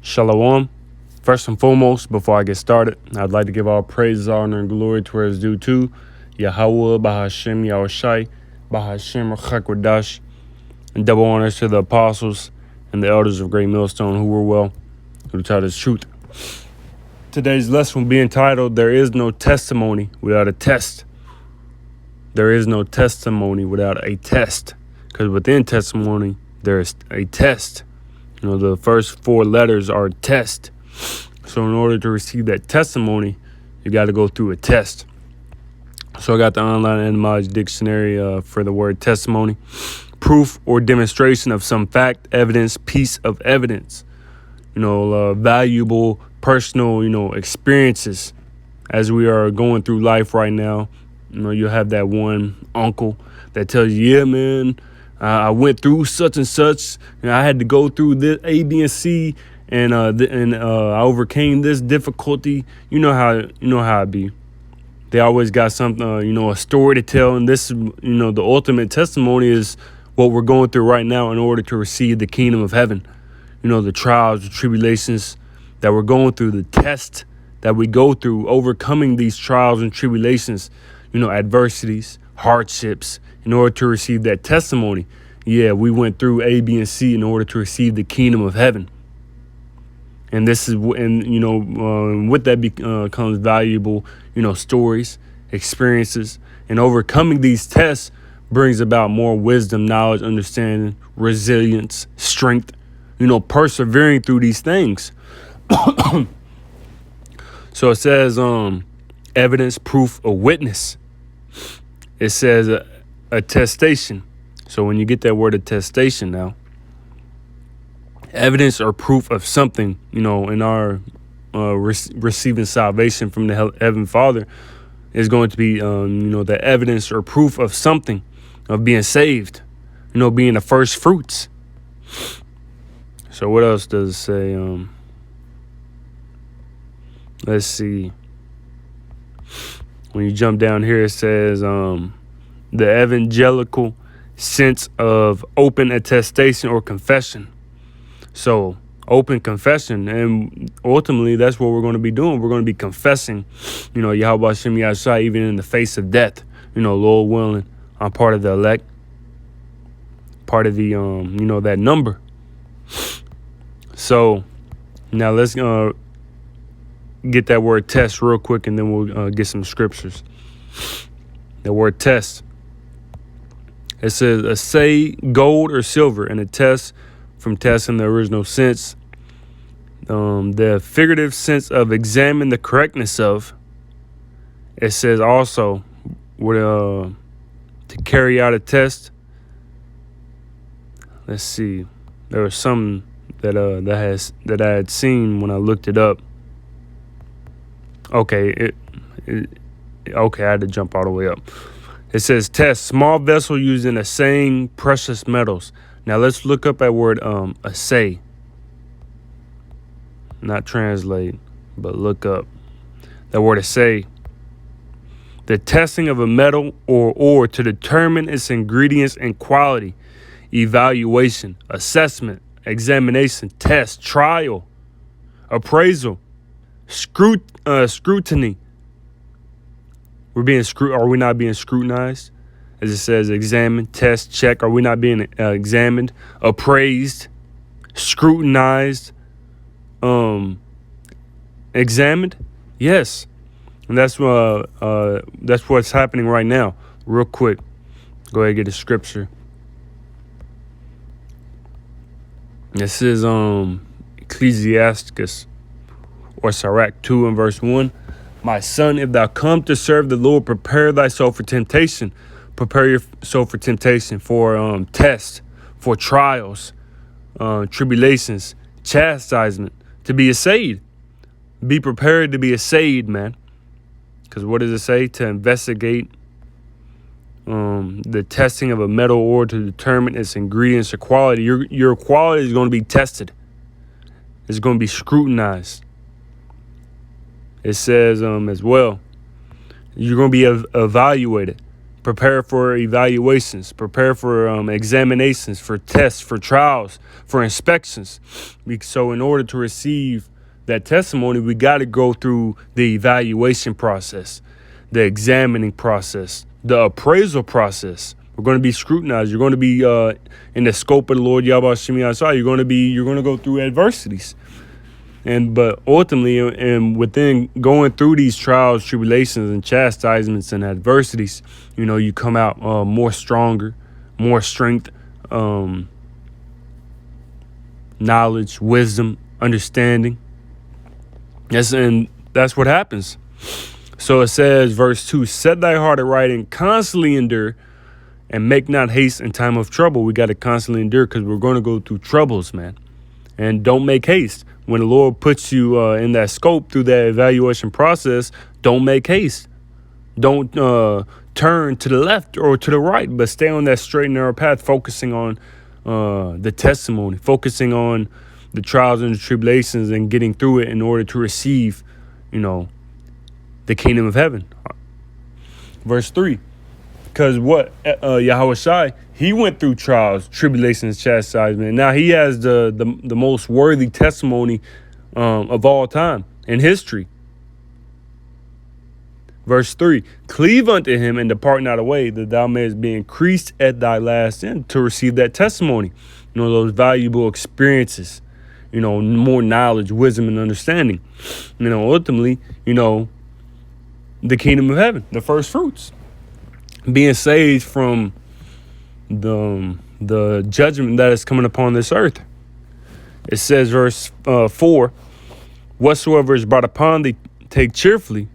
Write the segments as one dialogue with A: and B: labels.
A: Shalom. First and foremost, before I get started, I'd like to give all praises, honor, and glory to where it's due to Yahweh, Bahashem, Yahushai, Bahashem, Chakwadash, and double honors to the apostles and the elders of Great Millstone who were well, who taught us truth. Today's lesson will be entitled, There is no testimony without a test. There is no testimony without a test. Because within testimony, there is a test. You know, the first four letters are test. So in order to receive that testimony, you got to go through a test. So I got the online etymology dictionary for the word testimony. Proof or demonstration of some fact, evidence, piece of evidence. Valuable personal, experiences. As we are going through life right now, you'll have that one uncle that tells you, yeah, man, I went through such and such, and I had to go through this A, B, and C, and I overcame this difficulty. You know how it be. They always got something, a story to tell, and this, the ultimate testimony is what we're going through right now in order to receive the kingdom of heaven. The trials, the tribulations that we're going through, the test that we go through, overcoming these trials and tribulations, adversities, hardships, in order to receive that testimony. Yeah, we went through A, B, and C in order to receive the kingdom of heaven. And this is, with that comes valuable, stories, experiences, and overcoming these tests brings about more wisdom, knowledge, understanding, resilience, strength, persevering through these things. So it says, evidence, proof, a witness. It says attestation. So when you get that word attestation now, evidence or proof of something, in our receiving salvation from the Heavenly Father is going to be, the evidence or proof of something, of being saved, being the first fruits. So what else does it say? Let's see. When you jump down here, it says the evangelical sense of open attestation or confession. So open confession, and ultimately that's what we're going to be doing. We're going to be confessing, Yahweh Hashem Yahushai, even in the face of death. Lord willing, I'm part of the elect, part of the that number. So now let's get that word test real quick, and then we'll get some scriptures. The word test. It says assay gold or silver, and a test from test in the original sense. The figurative sense of examine the correctness of. It says also to carry out a test. Let's see. There was some that I had seen when I looked it up. Okay, I had to jump all the way up. It says test, small vessel used in assaying precious metals. Now let's look up that word assay. Not translate, but look up that word assay. The testing of a metal or ore to determine its ingredients and quality. Evaluation, assessment, examination, test, trial, appraisal, scrutiny. Are we not being scrutinized? As it says, examine, test, check. Are we not being examined, appraised, scrutinized, examined? Yes. And that's what's happening right now. Real quick. Go ahead and get a scripture. This is Ecclesiasticus or Sirach 2 and verse 1. My son, if thou come to serve the Lord, prepare thyself for temptation. Prepare yourself for temptation, for tests, for trials, tribulations, chastisement, to be assayed. Be prepared to be assayed, man. Because what does it say? To investigate the testing of a metal ore to determine its ingredients or quality. Your quality is going to be tested. It's going to be scrutinized. It says as well, you're going to be evaluated Prepare for evaluations. Prepare for examinations, for tests, for trials, for inspections. So in order to receive that testimony, we got to go through the evaluation process, the examining process, the appraisal process. We're going to be scrutinized. You're going to be in the scope of the Lord Yahweh Shem Yahshua. You're going to go through adversities. But ultimately, and within going through these trials, tribulations, and chastisements and adversities, you come out more stronger, more strength, knowledge, wisdom, understanding. That's what happens. So it says, verse 2, set thy heart aright and constantly endure, and make not haste in time of trouble. We got to constantly endure because we're going to go through troubles, man. And don't make haste. When the Lord puts you in that scope through that evaluation process, don't make haste. Don't turn to the left or to the right, but stay on that straight and narrow path, focusing on the testimony, focusing on the trials and the tribulations and getting through it in order to receive, the kingdom of heaven. Verse 3. Because Yahweh Shai, he went through trials, tribulations, chastisement. Now he has the most worthy testimony of all time in history. Verse 3, cleave unto him and depart not away, that thou mayest be increased at thy last end, to receive that testimony. Those valuable experiences, more knowledge, wisdom, and understanding. Ultimately, the kingdom of heaven, the first fruits. Being saved from the judgment that is coming upon this earth. It says, verse 4, whatsoever is brought upon thee, take cheerfully,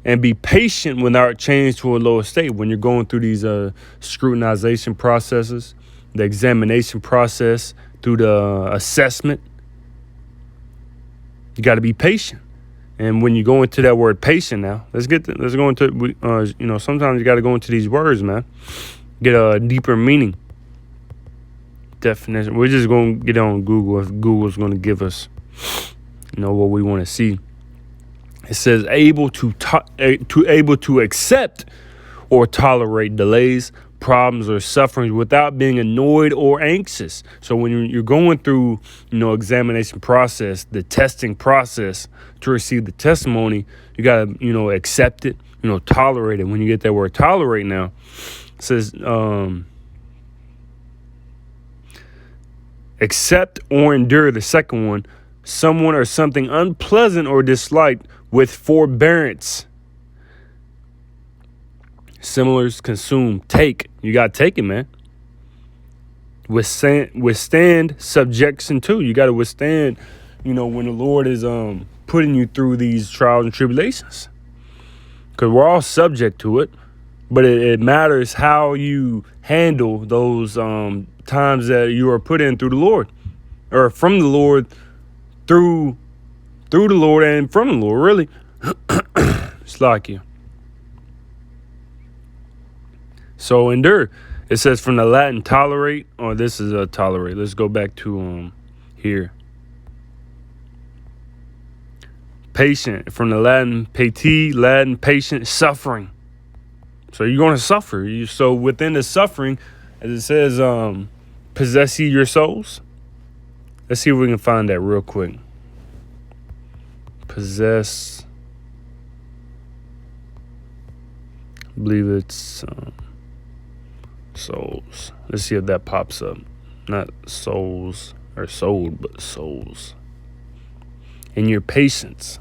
A: and be patient when thou art changed to a lower state. When you're going through these scrutinization processes, the examination process, through the assessment, you got to be patient. And when you go into that word patient now, let's go into, sometimes you got to go into these words, man. Get a deeper meaning. Definition. We're just going to get on Google if Google's going to give us, what we want to see. It says able to accept or tolerate delays, problems, or sufferings without being annoyed or anxious. So when you're going through, examination process, the testing process to receive the testimony, you got to, accept it, tolerate it. When you get that word tolerate now, it says accept or endure, the second one, someone or something unpleasant or disliked with forbearance. Similars, consume, take. You got to take it, man. Withstand subjection too. You got to withstand, when the Lord is putting you through these trials and tribulations. Because we're all subject to it. But it matters how you handle those times that you are put in through the Lord. Or from the Lord, through the Lord and from the Lord, really. It's like you. So endure. It says from the Latin tolerate, or this is a tolerate. Let's go back to here. Patient, from the Latin pati, Latin patient, suffering. So you're going to suffer. So within the suffering, as it says, possess ye your souls. Let's see if we can find that real quick. Possess. I believe it's souls. Let's see if that pops up. Not souls or sold, but souls. And your patience.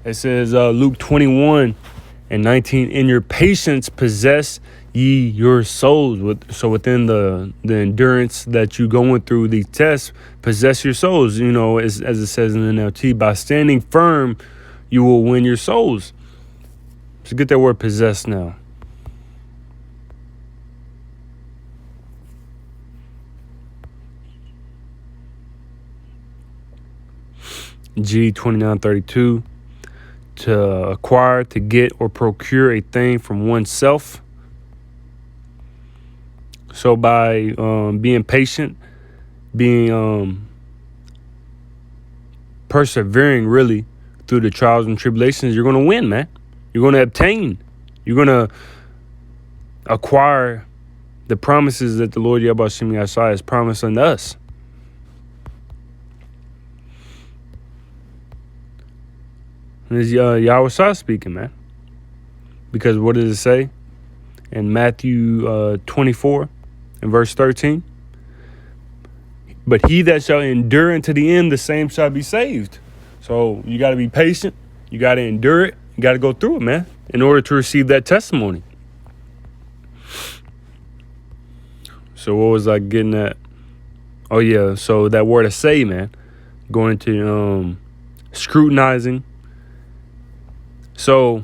A: It says Luke 21:19. In your patience possess ye your souls. So within the endurance that you going through these tests, possess your souls. As it says in the NLT, by standing firm, you will win your souls. So get that word possess now. G2932, to acquire, to get, or procure a thing from oneself. So by being patient, being persevering really through the trials and tribulations, you're going to win, man. You're going to obtain. You're going to acquire the promises that the Lord Yahweh has promised unto us. And it's Yahweh speaking, man. Because what does it say in Matthew 24 and verse 13? But he that shall endure unto the end, the same shall be saved. So you got to be patient. You got to endure it. You got to go through it, man, in order to receive that testimony. So what was I getting at? Oh, yeah. So that word assay, man, going into scrutinizing. So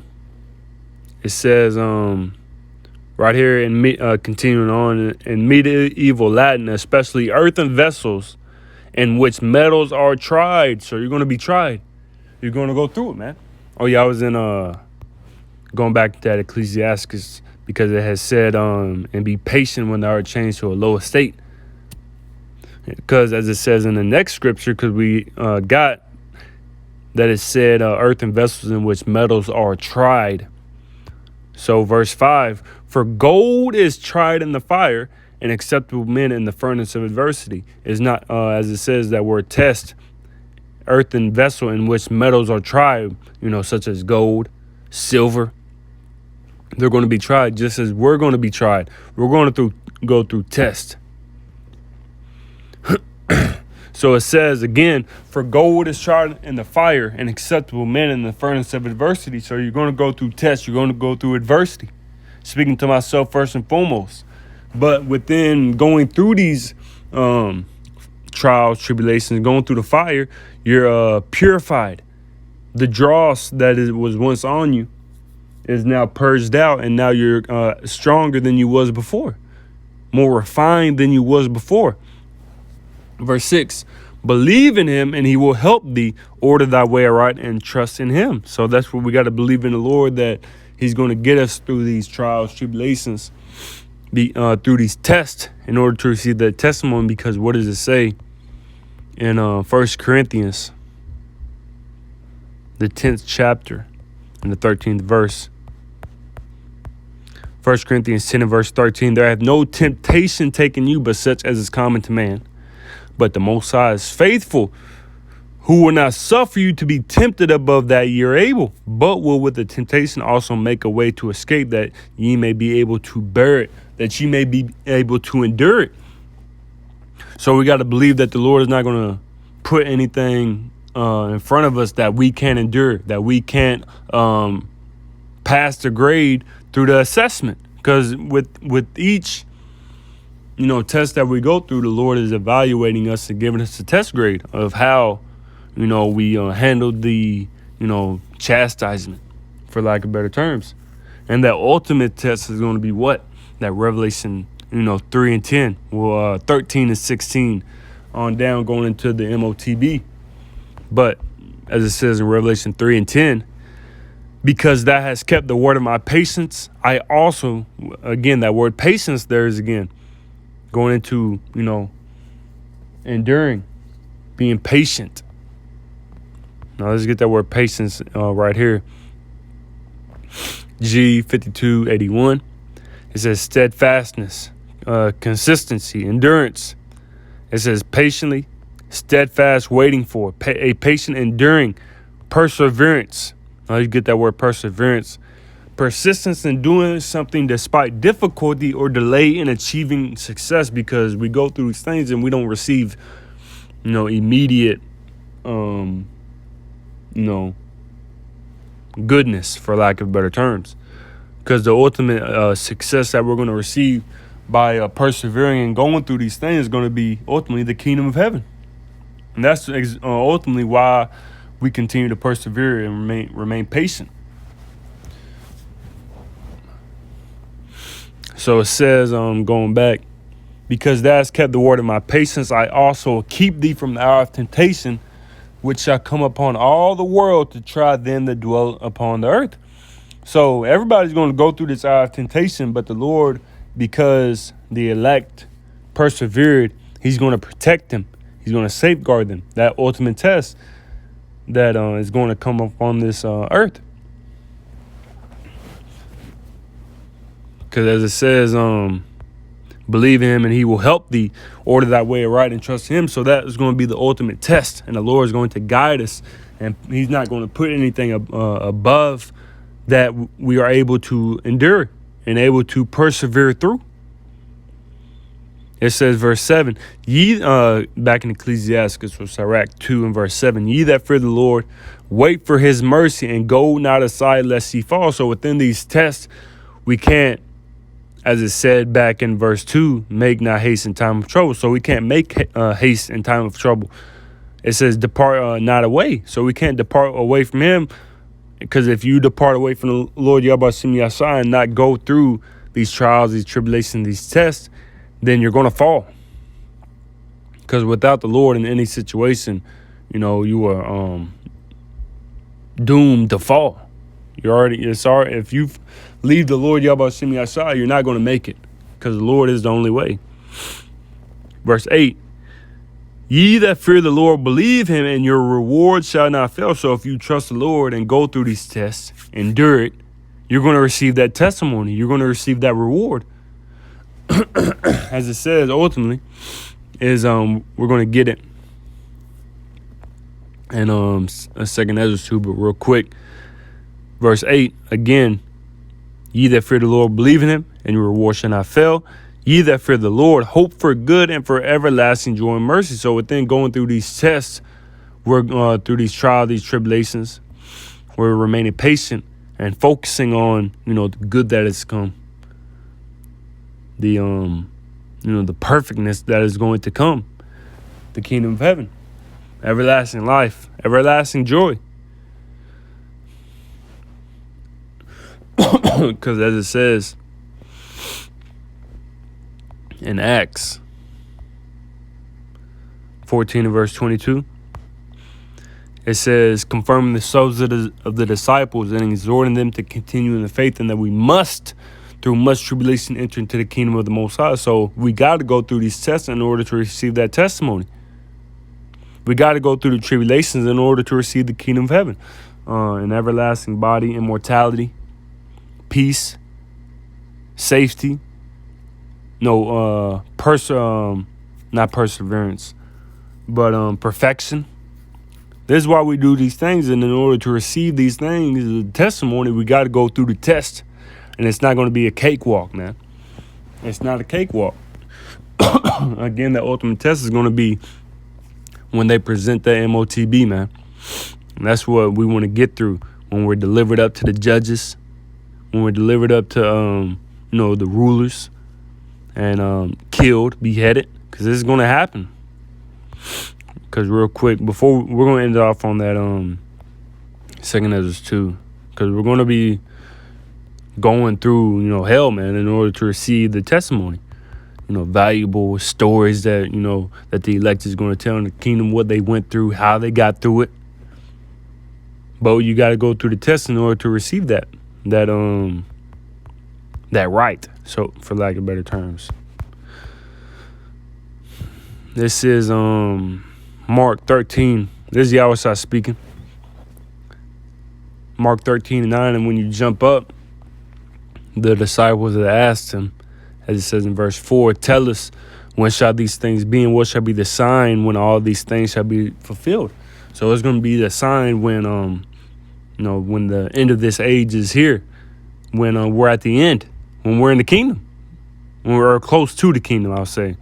A: it says right here in continuing on in medieval Latin, especially earthen vessels in which metals are tried. So you're going to be tried. You're going to go through it, man. Oh, yeah. I was in going back to that Ecclesiastes because it has said and be patient when thou art changed to a lower state. Because as it says in the next scripture, because we got that it said earthen vessels in which metals are tried. So verse 5, for gold is tried in the fire and acceptable men in the furnace of adversity. Is not, as it says, that word test, earthen vessel in which metals are tried, such as gold, silver. They're going to be tried just as we're going to be tried. We're going to go through test. So it says again, for gold is tried in the fire and acceptable men in the furnace of adversity. So you're going to go through tests. You're going to go through adversity. Speaking to myself first and foremost. But within going through these trials, tribulations, going through the fire, you're purified. The dross that was once on you is now purged out, and now you're stronger than you was before, more refined than you was before. Verse 6, believe in him and he will help thee, order thy way aright, and trust in him. So that's what we got to believe in the Lord, that he's going to get us through these trials, tribulations, through these tests in order to receive that testimony. Because what does it say in 1 Corinthians, the 10th chapter and the 13th verse? 1 Corinthians 10 and verse 13, there hath no temptation taken you but such as is common to man. But the Most High is faithful, who will not suffer you to be tempted above that ye are able, but will with the temptation also make a way to escape, that ye may be able to bear it, that ye may be able to endure it. So we got to believe that the Lord is not going to put anything in front of us that we can't endure, that we can't pass the grade through the assessment. Because with each test that we go through, the Lord is evaluating us and giving us a test grade of how, we handled the, chastisement, for lack of better terms. And that ultimate test is going to be what? That Revelation, 3 and 10, well, 13 and 16 on down, going into the MOTB. But as it says in Revelation 3 and 10, because thou hast kept the word of my patience, I also, again, that word patience there is again, going into, enduring, being patient. Now let's get that word patience right here. G5281. It says steadfastness, consistency, endurance. It says patiently, steadfast, waiting for, a patient, enduring, perseverance. Now you get that word perseverance. Persistence in doing something despite difficulty or delay in achieving success, because we go through these things and we don't receive, immediate, goodness, for lack of better terms. Because the ultimate success that we're going to receive by persevering and going through these things is going to be ultimately the kingdom of heaven. And that's ultimately why we continue to persevere and remain patient. So it says, going back, because thou hast kept the word of my patience, I also keep thee from the hour of temptation, which shall come upon all the world to try them that dwell upon the earth. So everybody's going to go through this hour of temptation, but the Lord, because the elect persevered, he's going to protect them. He's going to safeguard them. That ultimate test that is going to come upon this earth. Because as it says, believe in him and he will help thee, order thy way right and trust him. So that is going to be the ultimate test, and the Lord is going to guide us, and he's not going to put anything above that we are able to endure and able to persevere through. It says, verse 7, ye, back in Ecclesiastes, or Sirach 2 and verse 7, ye that fear the Lord, wait for his mercy and go not aside lest ye fall. So within these tests, we can't, as it said back in verse 2, make not haste in time of trouble. So we can't make haste in time of trouble. It says depart not away. So we can't depart away from him, because if you depart away from the Lord Yahweh and not go through these trials, these tribulations, these tests, then you're going to fall. Because without the Lord in any situation, you are doomed to fall. If you leave the Lord Yahweh you're not going to make it, because the Lord is the only way. Verse 8, ye that fear the Lord, believe him, and your reward shall not fail. So if you trust the Lord and go through these tests, endure it, you're going to receive that testimony. You're going to receive that reward. As it says, ultimately, is we're going to get it. And a second Ezra 2, but real quick. Verse 8, again, ye that fear the Lord, believe in him, and your reward shall not fail. Ye that fear the Lord, hope for good and for everlasting joy and mercy. So within going through these tests, we're through these trials, these tribulations, we're remaining patient and focusing on, the good that has come. The perfectness that is going to come, the kingdom of heaven, everlasting life, everlasting joy. Because as it says in Acts 14 and verse 22, it says, confirming the souls of the disciples and exhorting them to continue in the faith, and that we must, through much tribulation, enter into the kingdom of the Most High. So we got to go through these tests in order to receive that testimony. We got to go through the tribulations in order to receive the kingdom of heaven, an everlasting body, immortality, peace, safety, not perseverance, but perfection. This is why we do these things, and in order to receive these things, the testimony, we got to go through the test. And it's not going to be a cakewalk, man. It's not a cakewalk. Again, the ultimate test is going to be when they present the MOTB, man. And that's what we want to get through when we're delivered up to the judges, when we're delivered up to, the rulers, and killed, beheaded, because this is going to happen. Because real quick, before we're going to end off on that second Ezra 2, because we're going to be going through, hell, man, in order to receive the testimony, valuable stories that, that the elect is going to tell in the kingdom, what they went through, how they got through it. But you got to go through the test in order to receive that right. So, for lack of better terms, this is Mark 13. This is Yahweh speaking. Mark 13:9, and when you jump up, the disciples that asked him, as it says in verse 4, tell us, when shall these things be, and what shall be the sign when all these things shall be fulfilled? So it's going to be the sign when, when the end of this age is here, when we're at the end, when we're in the kingdom, when we're close to the kingdom, I'll say.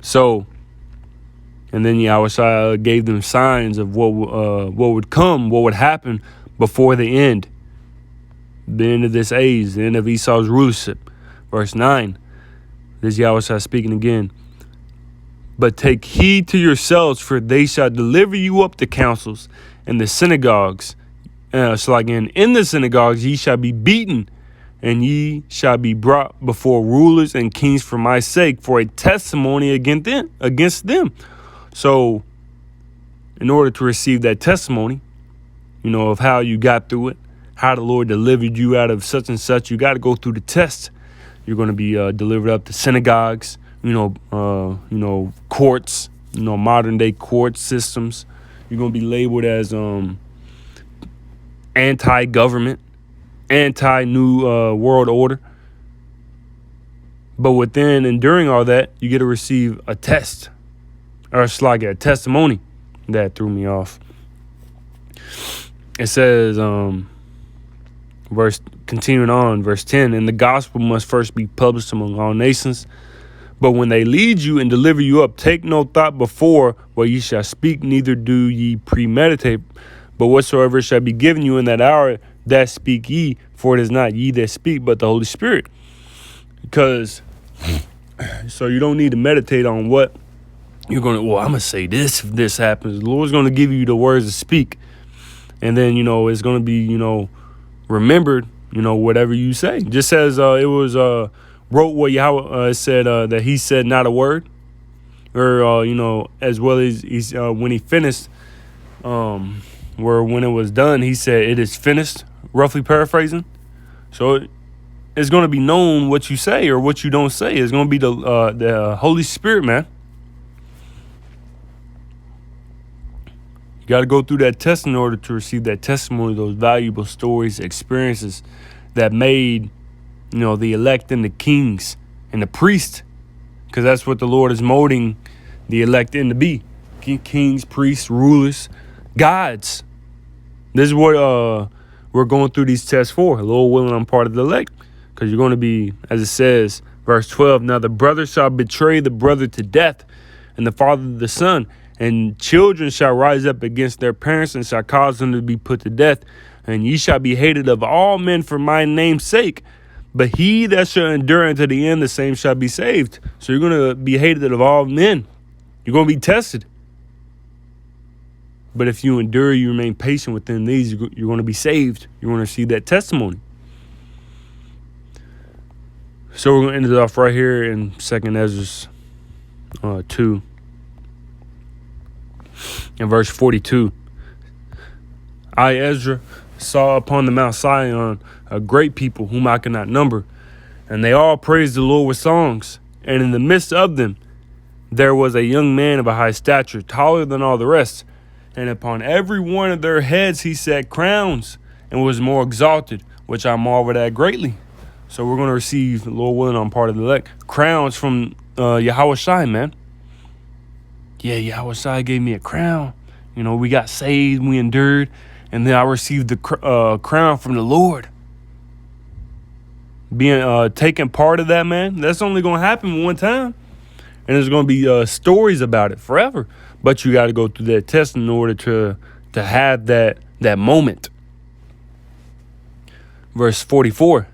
A: So, and then Yahweh gave them signs of what would come, what would happen before the end of this age, the end of Esau's rulership. Verse 9, this is Yahweh speaking again. But take heed to yourselves, for they shall deliver you up to councils and the synagogues. In the synagogues ye shall be beaten, and ye shall be brought before rulers and kings for my sake, for a testimony against them. So, in order to receive that testimony, of how you got through it, how the Lord delivered you out of such and such, you got to go through the test. You're going to be delivered up to synagogues, courts, modern day court systems. You're going to be labeled as anti-government, anti-new world order. But within and during all that, you get to receive a test, or it's like a testimony. That threw me off. It says, continuing on, verse 10, and the gospel must first be published among all nations. But when they lead you and deliver you up, take no thought before what ye shall speak, neither do ye premeditate. But whatsoever shall be given you in that hour, that speak ye, for it is not ye that speak, but the Holy Spirit. Because, so you don't need to meditate on what you're going to, well, I'm going to say this if this happens. The Lord's going to give you the words to speak. And then, it's going to be, remembered, whatever you say. Just as it was wrote what Yahweh said, that he said not a word. Or, as well as he's when he finished, where when it was done, he said, it is finished, roughly paraphrasing. So it's going to be known what you say or what you don't say. It's going to be the Holy Spirit, man. You got to go through that test in order to receive that testimony, those valuable stories, experiences that made, the elect and the kings and the priest, because that's what the Lord is molding the elect in to be. Kings, priests, rulers, gods. This is what we're going through these tests for. Lord willing, I'm part of the elect, because you're going to be, as it says, verse 12, now the brother shall betray the brother to death, and the father the son. And children shall rise up against their parents and shall cause them to be put to death. And ye shall be hated of all men for my name's sake. But he that shall endure unto the end, the same shall be saved. So you're going to be hated of all men. You're going to be tested. But if you endure, you remain patient within these, you're going to be saved. You're going to see that testimony. So we're going to end it off right here in 2nd Ezra 2. In verse 42, I, Ezra, saw upon the Mount Sion a great people whom I cannot number, and they all praised the Lord with songs. And in the midst of them there was a young man of a high stature, taller than all the rest, and upon every one of their heads he set crowns, and was more exalted, which I marveled at greatly. So we're going to receive, Lord willing, on part of the elect, crowns from Yahweh Shai, man. Yeah, Yahweh Shai gave me a crown. We got saved, we endured, and then I received the crown from the Lord. Being taking part of that, man, that's only going to happen one time. And there's going to be stories about it forever. But you got to go through that test in order to have that moment. Verse 44.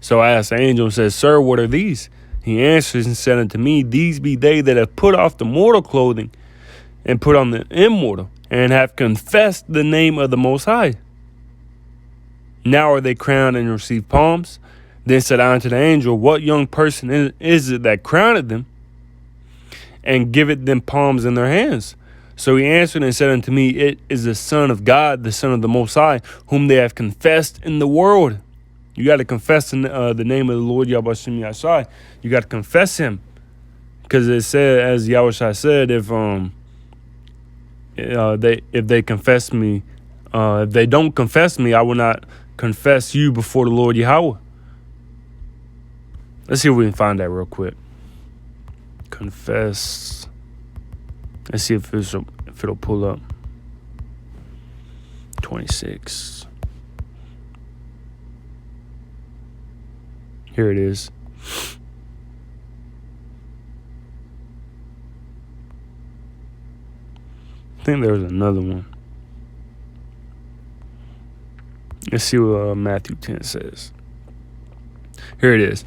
A: So I asked the angel and said, Sir, what are these? He answers and said unto me, These be they that have put off the mortal clothing and put on the immortal, and have confessed the name of the Most High. Now are they crowned and receive palms? Then said I unto the angel, What young person is it that crowned them and giveth them palms in their hands? So he answered and said unto me, It is the Son of God, the Son of the Most High, whom they have confessed in the world. You got to confess in the name of the Lord Yahweh Shem Yahshai. You got to confess him. Because it said, as Yahweh Shai said, if they confess me, if they don't confess me, I will not confess you before the Lord Yahweh. Let's see if we can find that real quick. Confess. Let's see if it'll pull up. 26. Here it is. I think there was another one. Let's see what Matthew 10 says. Here it is.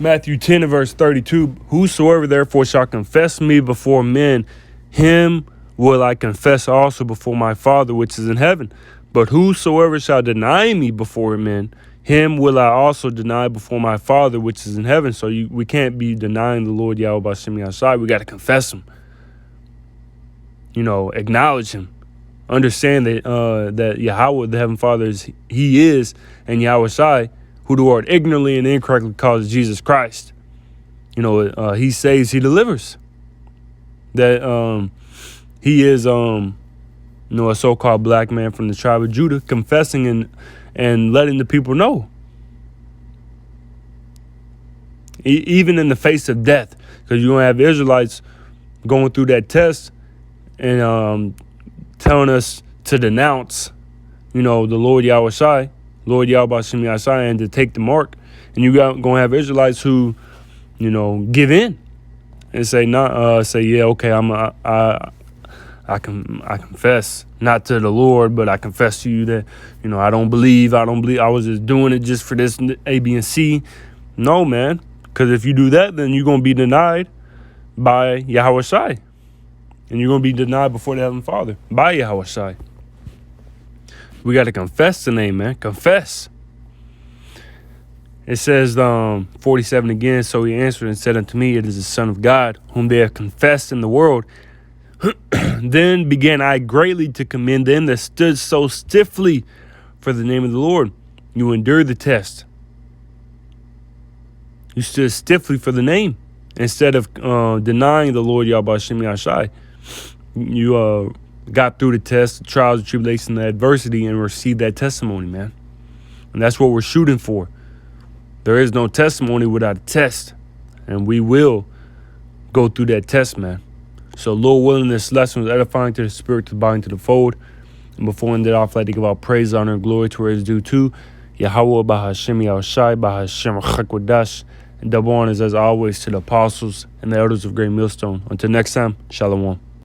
A: Matthew 10 and verse 32. Whosoever therefore shall confess me before men, him will I confess also before my Father which is in heaven. But whosoever shall deny me before men, him will I also deny before my Father which is in heaven. So we can't be denying the Lord Yahweh Bashem Yahshai. We got to confess him. Acknowledge him. Understand that Yahweh, the Heavenly Father, he is, and Yahweh Shai, who the word ignorantly and incorrectly calls Jesus Christ. He saves, he delivers. That he is a so-called black man from the tribe of Judah, confessing and letting the people know. even in the face of death, because you're going to have Israelites going through that test and telling us to denounce, the Lord Yahweh Shai, Lord Yahweh Shem Yahshai, and to take the mark. And you're going to have Israelites who, give in and say, yeah, okay, I confess, not to the Lord, but I confess to you that, I don't believe. I was just doing it just for this A, B, and C. No, man, because if you do that, then you're going to be denied by Yahweh Shai. And you're going to be denied before the Heavenly Father by Yahweh Shai. We got to confess the name, man. Confess. It says 47 again, so he answered and said unto me, it is the Son of God, whom they have confessed in the world. Then began I greatly to commend them that stood so stiffly for the name of the Lord. You endured the test. You stood stiffly for the name. Instead of denying the Lord Yahweh Shem Yahshai, you got through the test, the trials, the tribulation, the adversity, and received that testimony, man. And that's what we're shooting for. There is no testimony without a test. And we will go through that test, man. So, Lord willing, this lesson was edifying to the spirit, to the body, to the fold. And before we end it off, I'd like to give out praise, honor, and glory to where it's due to Yahweh, Bahashem Yahushai, Bahashem Chakwadash, and double honors as always to the apostles and the elders of Great Millstone. Until next time, Shalom.